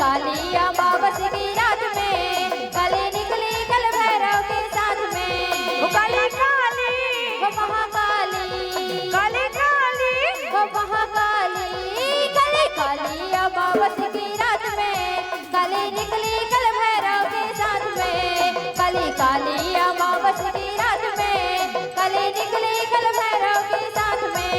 काली अमावस की रात में काली निकली कल भैरव के साथ में। वो काली काली वो महाकाली काली काली वो महाकाली काली काली अमावस की रात में काली निकली कल भैरव के साथ में। काली काली अमावस की रात में काली निकली कल भैरव के साथ में।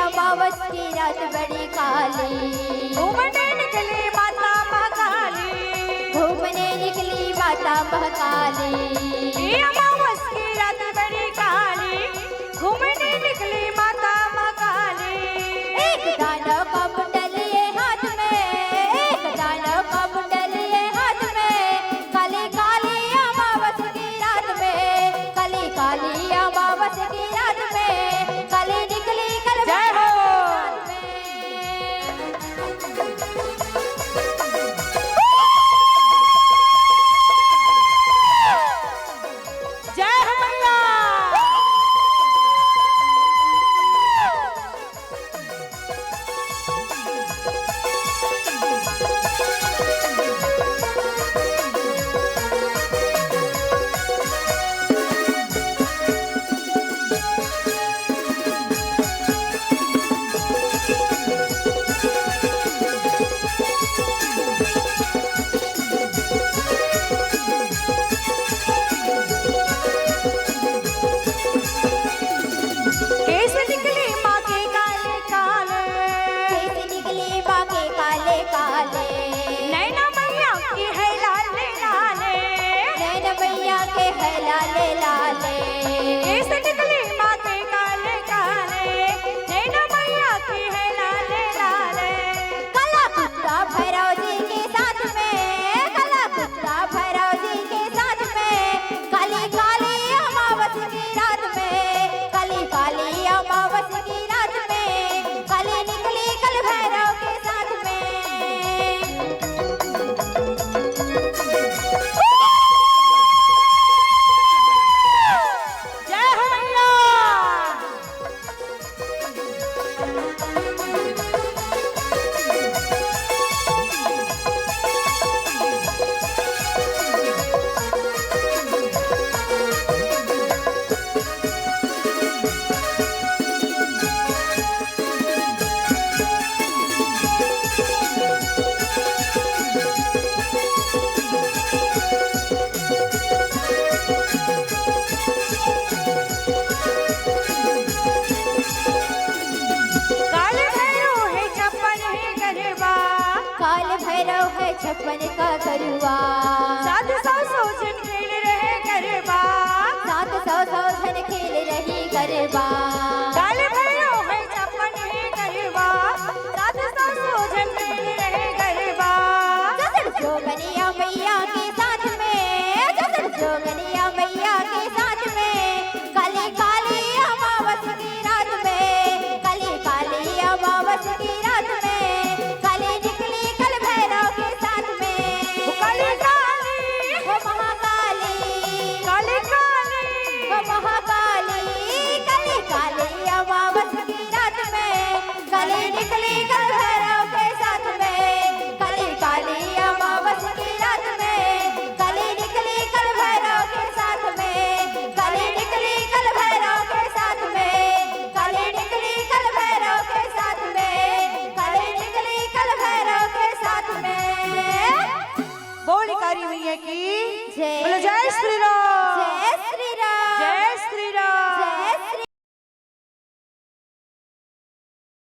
अमावस की रात बड़ी काली घूमने निकली माता महाकाली घूमने निकली माता महाकाली। अमावस की रात बड़ी काली घूमने निकली माता महाकाली। एक दानव का मुंडल लिए हाथ में एक दानव का मुंडल लिए हाथ में काली काली अमावस की रात में काली काली अमावस की रात में काली निकली कल जय हो लाले लाले कैसे निकली माँ के काले काले नैना मैया की है लाले लाले। काला कुत्ता भैरव जी के साथ में काला कुत्ता भैरव जी के साथ में काली काली अमावस की रात में काली काली अमावस की रात में काली निकली कल भैरव के साथ में। काल भैरव है 56 का गरुआ 700 जन खेल रहे गरबा 700 जन खेल रही गरबा।